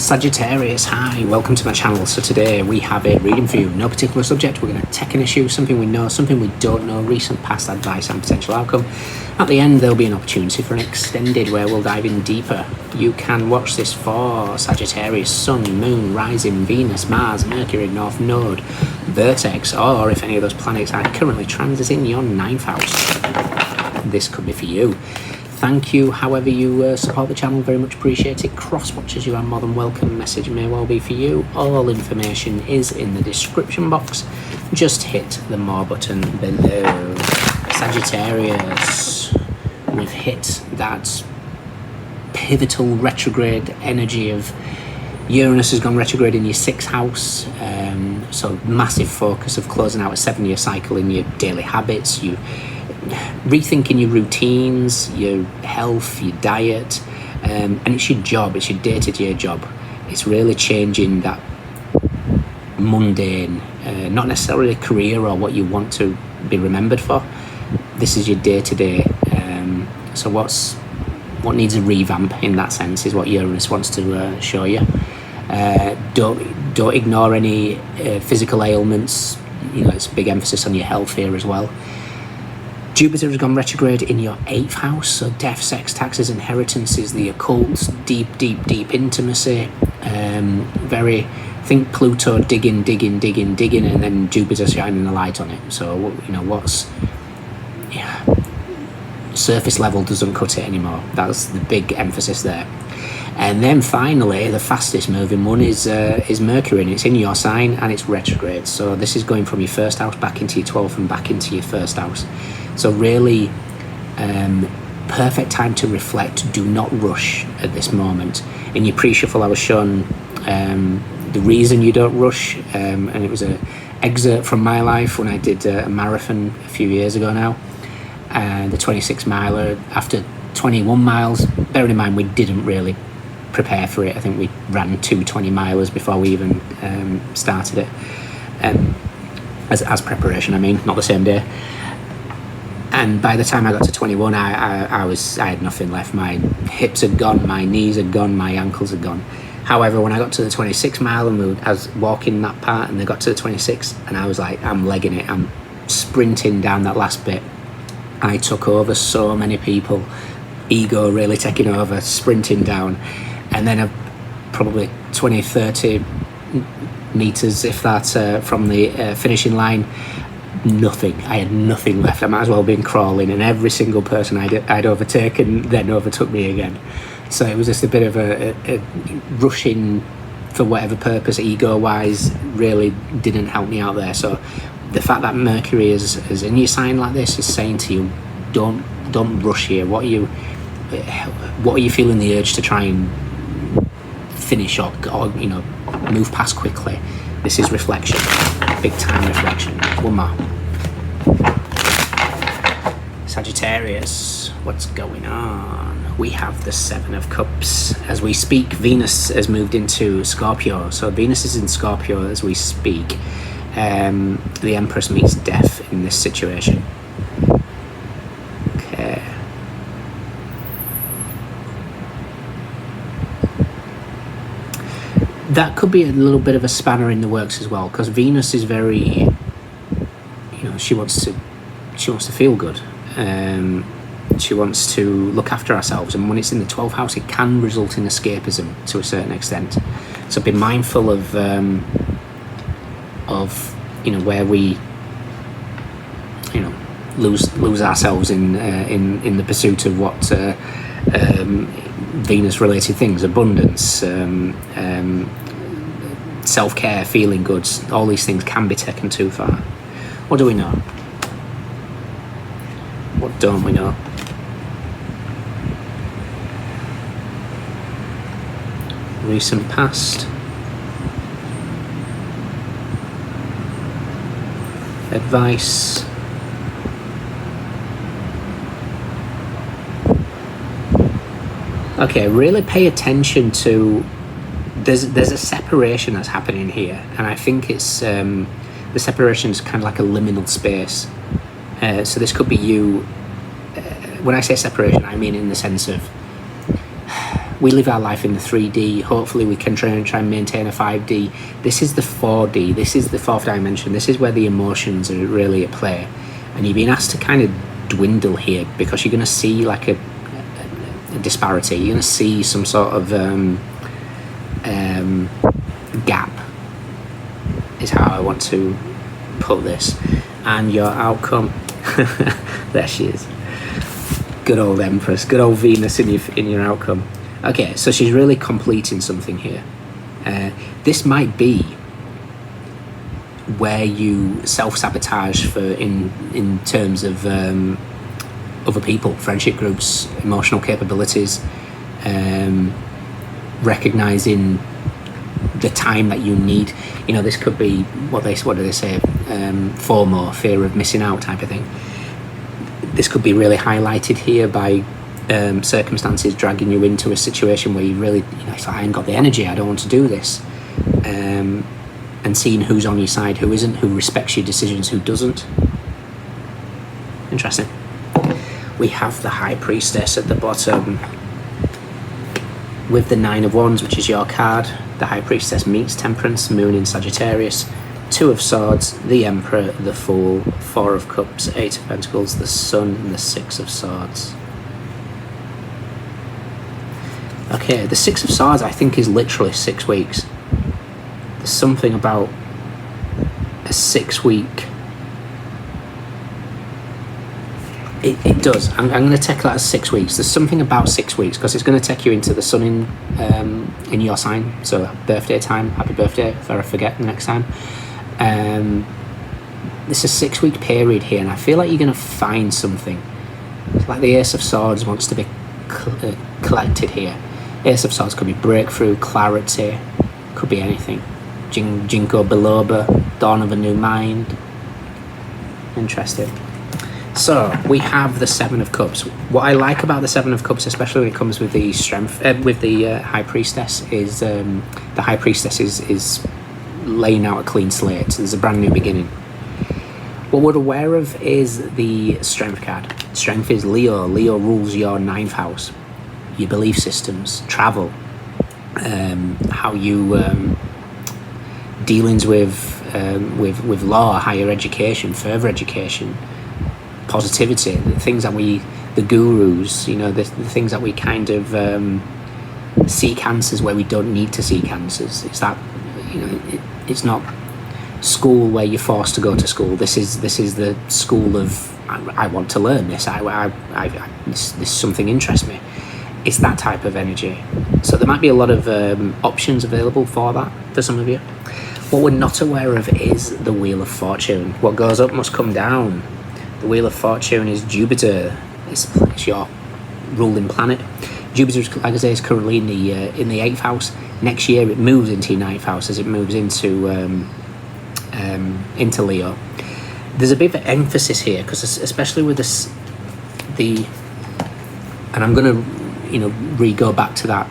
Sagittarius, hi, welcome to my channel. So today we have a reading for you, no particular subject. We're going to take an issue, something we know, something we don't know, recent past advice and potential outcome. At the end there'll be an opportunity for an extended where we'll dive in deeper. You can watch this for Sagittarius, Sun, Moon, Rising, Venus, Mars, Mercury, North Node, Vertex, or if any of those planets are currently transiting your 9th house. This could be for you. Thank you, however you support the channel, very much appreciate it. Cross-watchers, you are more than welcome. Message may well be for you. All information is in the description box. Just hit the more button below. Sagittarius, we've hit that pivotal retrograde energy of Uranus has gone retrograde in your 6th house. So massive focus of closing out a 7-year cycle in your daily habits, you rethinking your routines, your health, your diet, and it's your job, it's your day-to-day job. It's really changing that mundane, not necessarily a career or what you want to be remembered for. This is your day-to-day. So what needs a revamp in that sense is what Uranus wants to show you. Don't ignore any physical ailments. You know, it's a big emphasis on your health here as well. Jupiter has gone retrograde in your 8th house, so death, sex, taxes, inheritances, the occult, deep intimacy. Think Pluto digging, and then Jupiter shining the light on it. So, you know, surface level doesn't cut it anymore. That's the big emphasis there. And then finally, the fastest moving one is Mercury, and it's in your sign and it's retrograde. So this is going from your 1st house back into your 12th and back into your 1st house. So really, perfect time to reflect. Do not rush at this moment. In your pre-shuffle, I was shown the reason you don't rush, and it was an excerpt from my life when I did a marathon a few years ago now, the 26 miler. After 21 miles, bearing in mind we didn't really prepare for it. I think we ran 2 20 milers before we even started it, as preparation. I mean, not the same day. And by the time I got to 21, I had nothing left. My hips had gone, my knees had gone, my ankles had gone. However, when I got to the 26 mile and I was walking that part, and they got to the 26, and I was like, I'm legging it, I'm sprinting down that last bit. I took over so many people, ego really taking over, sprinting down, and then probably 20, 30 meters, if that, from the finishing line. Nothing. I had nothing left. I might as well have been crawling, and every single person I'd overtaken then overtook me again. So it was just a bit of a rushing for whatever purpose, ego-wise, really didn't help me out there. So the fact that Mercury is in your sign like this is saying to you, don't rush here. What are you feeling the urge to try and finish or you know, move past quickly? This is reflection, big time reflection. One more. Sagittarius, what's going on? We have the 7 of Cups. As we speak, Venus has moved into Scorpio. So Venus is in Scorpio as we speak. The Empress meets death in this situation. Okay. That could be a little bit of a spanner in the works as well, because Venus is very, you know, she wants to feel good. She wants to look after ourselves, and when it's in the 12th house, it can result in escapism to a certain extent. So be mindful of you know, where we, you know, lose ourselves in the pursuit of what Venus related things, abundance, self-care, feeling good. All these things can be taken too far. What do we know? What don't we know? Recent past. Advice. Okay, really pay attention to, there's a separation that's happening here, and I think it's the separation is kind of like a liminal space. So this could be you. When I say separation, I mean in the sense of we live our life in the 3D. Hopefully we can try and maintain a 5D. This is the 4D. This is the fourth dimension. This is where the emotions are really at play. And you're being asked to kind of dwindle here, because you're going to see like a disparity. You're going to see some sort of gap, is how I want to put this. And your outcome, there she is. Good old Empress, good old Venus in your outcome. Okay, so she's really completing something here. This might be where you self-sabotage for in terms of other people, friendship groups, emotional capabilities, recognizing the time that you need. You know, this could be what do they say? FOMO, fear of missing out type of thing. This could be really highlighted here by circumstances dragging you into a situation where you really, it's like, I ain't got the energy, I don't want to do this. And seeing who's on your side, who isn't, who respects your decisions, who doesn't. Interesting. We have the High Priestess at the bottom with the Nine of Wands, which is your card. The High Priestess meets Temperance, Moon in Sagittarius, Two of Swords, the Emperor, the Fool, Four of Cups, Eight of Pentacles, the Sun, and the Six of Swords. Okay, the Six of Swords I think is literally 6 weeks. There's something about a 6 week. It does. I'm going to take that as 6 weeks. There's something about 6 weeks, because it's going to take you into the Sun in your sign. So birthday time, happy birthday if I forget next time. This is a 6 week period here, and I feel like you're going to find something. It's like the Ace of Swords wants to be collected here. Ace of Swords could be breakthrough, clarity, could be anything. Ginkgo biloba, dawn of a new mind. Interesting. So we have the Seven of Cups. What I like about the Seven of Cups, especially when it comes with the strength, with the High Priestess, is the High Priestess is laying out a clean slate. So there's a brand new beginning. What we're aware of is the Strength card. Strength is Leo. Leo rules your 9th house, your belief systems, travel, how you dealings with law, higher education, further education, positivity, the things that the gurus, the things that we kind of seek answers where we don't need to seek answers. It's that, it's not school where you're forced to go to school. This is the school of I want to learn this. This something interests me. It's that type of energy. So there might be a lot of options available for that for some of you. What we're not aware of is the Wheel of Fortune. What goes up must come down. The Wheel of Fortune is Jupiter. It's your ruling planet. Jupiter, like I say, is currently in the 8th house. Next year it moves into your 9th house as it moves into Leo. There's a bit of emphasis here, because especially with this, and I'm going to re-go back to that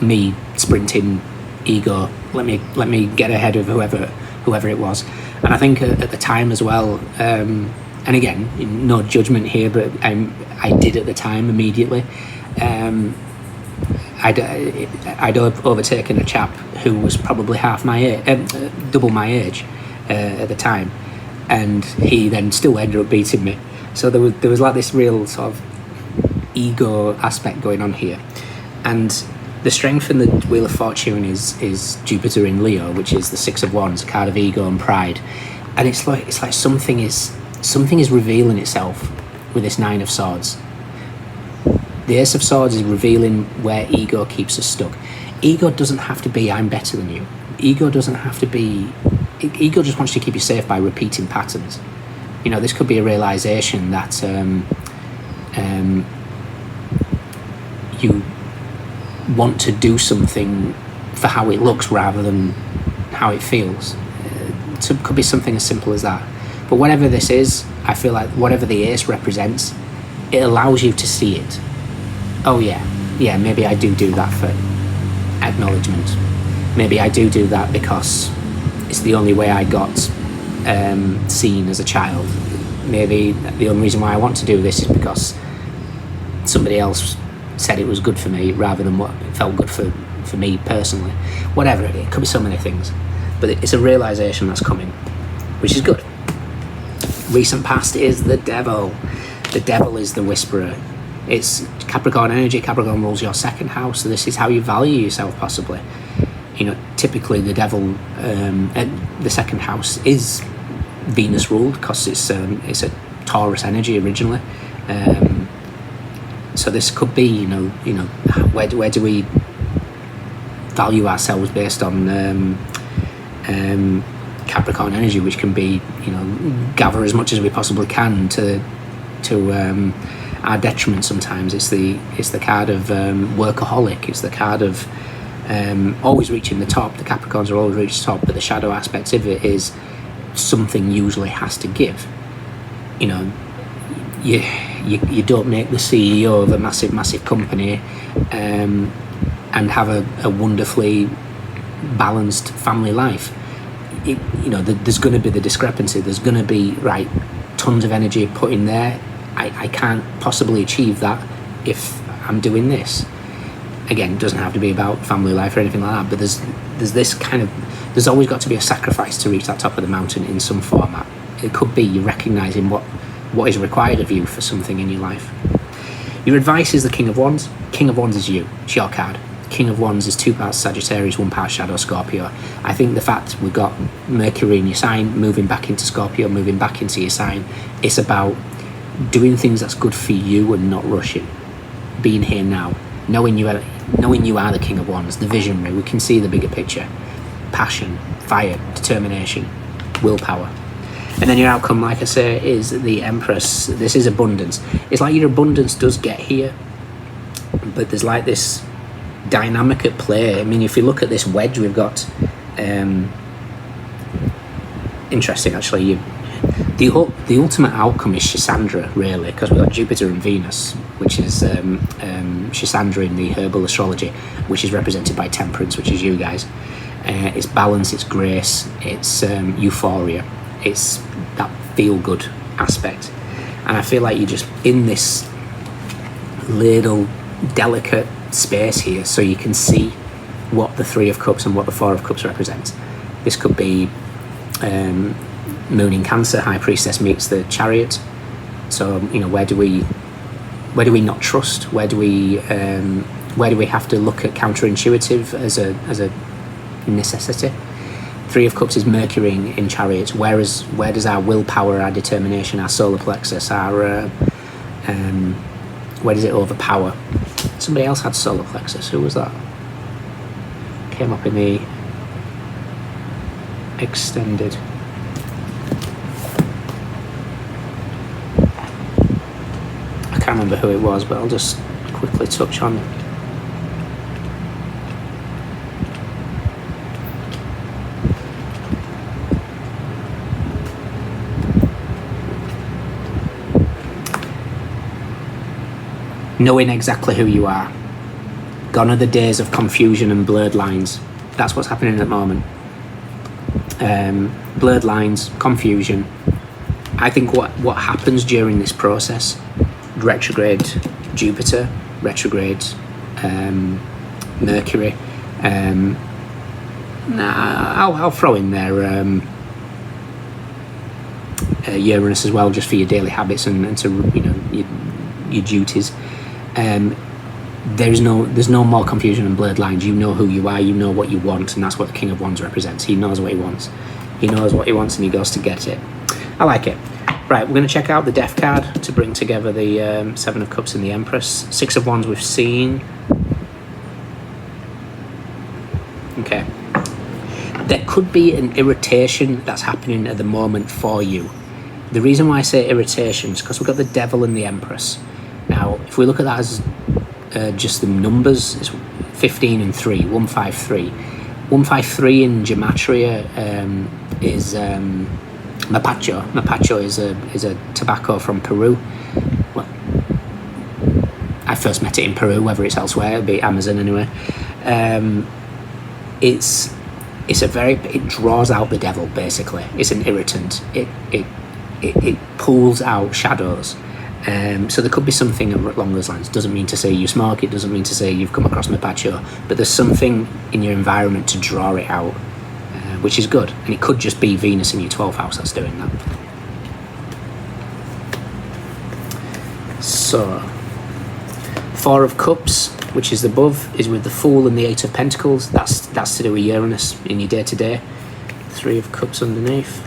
me sprinting ego. Let me get ahead of whoever it was. And I think at the time as well, and again, no judgment here, but I did at the time immediately. I'd overtaken a chap who was probably double my age at the time, and he then still ended up beating me. So there was like this real sort of ego aspect going on here. And the Strength in the Wheel of Fortune is Jupiter in Leo, which is the Six of Wands, a card of ego and pride. And it's like something is revealing itself with this Nine of Swords. The Ace of Swords is revealing where ego keeps us stuck. Ego doesn't have to be I'm better than you. Ego doesn't have to be. Ego just wants to keep you safe by repeating patterns. This could be a realization that you want to do something for how it looks rather than how it feels. It could be something as simple as that. But whatever this is, I feel like whatever the ace represents, it allows you to see it. Oh yeah, maybe I do that for acknowledgement. Maybe I do that because it's the only way I got seen as a child. Maybe the only reason why I want to do this is because somebody else said it was good for me rather than what felt good for me personally. Whatever, it could be so many things. But it's a realisation that's coming, which is good. Recent past is the devil. The devil is the whisperer. It's Capricorn energy. Capricorn rules your second house, so this is how you value yourself, possibly. You know, typically the devil, the second house is Venus ruled because it's a Taurus energy originally. So this could be, you know, where do we value ourselves based on Capricorn energy, which can be, you know, gather as much as we possibly can to our detriment sometimes. It's the card of workaholic. It's the card of always reaching the top. The Capricorns are always reaching the top, but the shadow aspect of it is something usually has to give. You know, you don't make the CEO of a massive company and have a wonderfully balanced family life. You know, there's going to be the discrepancy. There's going to be, right, tons of energy put in there. I can't possibly achieve that if I'm doing this. Again, it doesn't have to be about family life or anything like that, but there's this kind of, there's always got to be a sacrifice to reach that top of the mountain in some format. It could be you recognising what is required of you for something in your life. Your advice is the King of Wands. King of Wands is you. It's your card. King of Wands is 2 parts Sagittarius, 1 part Shadow Scorpio. I think the fact we've got Mercury in your sign, moving back into Scorpio, moving back into your sign, it's about doing things that's good for you and not rushing. Being here now, knowing you are the King of Wands, the visionary. We can see the bigger picture. Passion, fire, determination, willpower. And then your outcome, like I say, is the Empress. This is abundance. It's like your abundance does get here, but there's like this dynamic at play. I mean, if you look at this wedge, we've got interesting actually. The ultimate outcome is Shisandra, really, because we've got Jupiter and Venus, which is Shisandra in the herbal astrology, which is represented by Temperance, which is you guys. It's balance, it's grace, it's euphoria, it's that feel-good aspect. And I feel like you're just in this little delicate space here, so you can see what the 3 of Cups and what the 4 of Cups represents. This could be Moon in Cancer, High Priestess meets the Chariot. So, you know, where do we not trust? Where do we have to look at counterintuitive as a necessity? 3 of Cups is Mercury in Chariot. Where does our willpower, our determination, our solar plexus, our where does it overpower? Somebody else had solar plexus. Who was that? Came up in the extended. I can't remember who it was, but I'll just quickly touch on. Knowing exactly who you are. Gone are the days of confusion and blurred lines. That's what's happening at the moment. Blurred lines, confusion. I think what happens during this process, retrograde Jupiter, retrograde Mercury, I'll throw in there Uranus as well, just for your daily habits and to, you know, your duties. There's no more confusion and blurred lines. You know who you are, you know what you want, and that's what the King of Wands represents. He knows what he wants. He knows what he wants and he goes to get it. I like it. Right, we're going to check out the Death card to bring together the 7 of Cups and the Empress. 6 of Wands we've seen. Okay. There could be an irritation that's happening at the moment for you. The reason why I say irritation is because we've got the Devil and the Empress. Now, if we look at that as just the numbers, it's 15 and 3, 153. 153 in Gematria is Mapacho. Mapacho is a tobacco from Peru. Well, I first met it in Peru, whether it's elsewhere, it'll be Amazon anyway. It draws out the devil, basically. It's an irritant. It pulls out shadows. So there could be something along those lines. Doesn't mean to say you smoke, it doesn't mean to say you've come across Mapacho, but there's something in your environment to draw it out, which is good. And it could just be Venus in your 12th house that's doing that. So, Four of Cups, which is above, is with the Fool and the Eight of Pentacles. That's to do with Uranus in your day-to-day. Three of Cups underneath.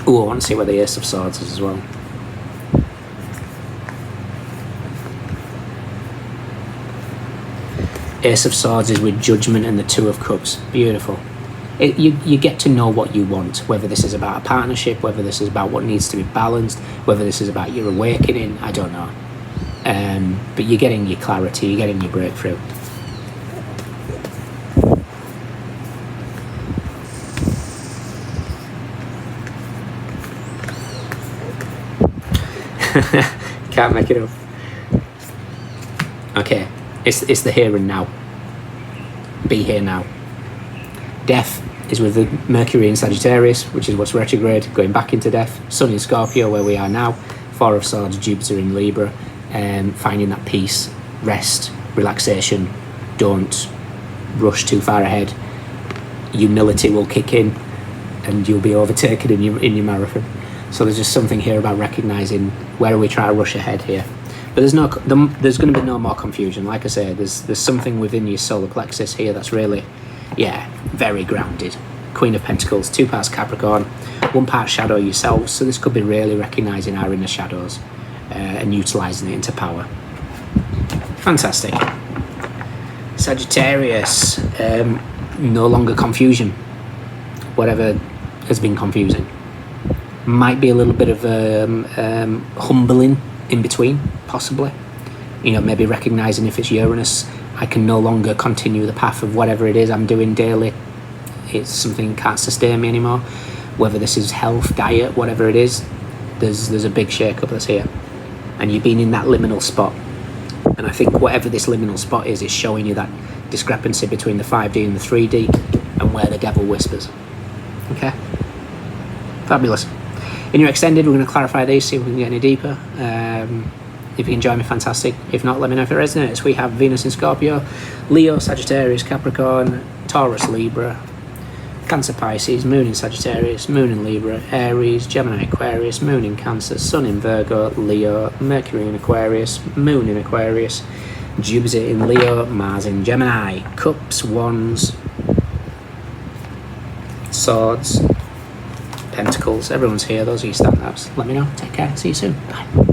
Oh, I want to see where the Ace of Swords is as well. Ace of Swords is with Judgment and the Two of Cups. Beautiful. You get to know what you want, whether this is about a partnership, whether this is about what needs to be balanced, whether this is about your awakening, I don't know. But you're getting your clarity, you're getting your breakthrough. Can't make it up. Okay, it's the here and now. Be here now. Death is with the Mercury in Sagittarius, which is what's retrograde, going back into death. Sun in Scorpio, where we are now. Four of Swords, Jupiter in Libra. Finding that peace, rest, relaxation. Don't rush too far ahead. Humility will kick in, and you'll be overtaken in your marathon. So there's just something here about recognizing where we try to rush ahead here. But there's going to be no more confusion. Like I say, there's something within your solar plexus here that's really, very grounded. Queen of Pentacles, 2 parts Capricorn, 1 part shadow yourselves. So this could be really recognizing our inner shadows and utilizing it into power. Fantastic. Sagittarius, no longer confusion. Whatever has been confusing. Might be a little bit of humbling in between, possibly. Maybe recognizing if it's Uranus, I can no longer continue the path of whatever it is I'm doing daily. It's something that can't sustain me anymore. Whether this is health, diet, whatever it is, there's a big shake-up that's here. And you've been in that liminal spot. And I think whatever this liminal spot is showing you that discrepancy between the 5D and the 3D and where the devil whispers. Okay? Fabulous. In your extended, we're going to clarify these, see if we can get any deeper. If you enjoy me, fantastic. If not, let me know if it resonates. We have Venus in Scorpio, Leo, Sagittarius, Capricorn, Taurus, Libra, Cancer, Pisces, Moon in Sagittarius, Moon in Libra, Aries, Gemini, Aquarius, Moon in Cancer, Sun in Virgo, Leo, Mercury in Aquarius, Moon in Aquarius, Jupiter in Leo, Mars in Gemini, Cups, Wands, Swords, Pentacles. Everyone's here. Those are your standouts. Let me know. Take care. See you soon. Bye.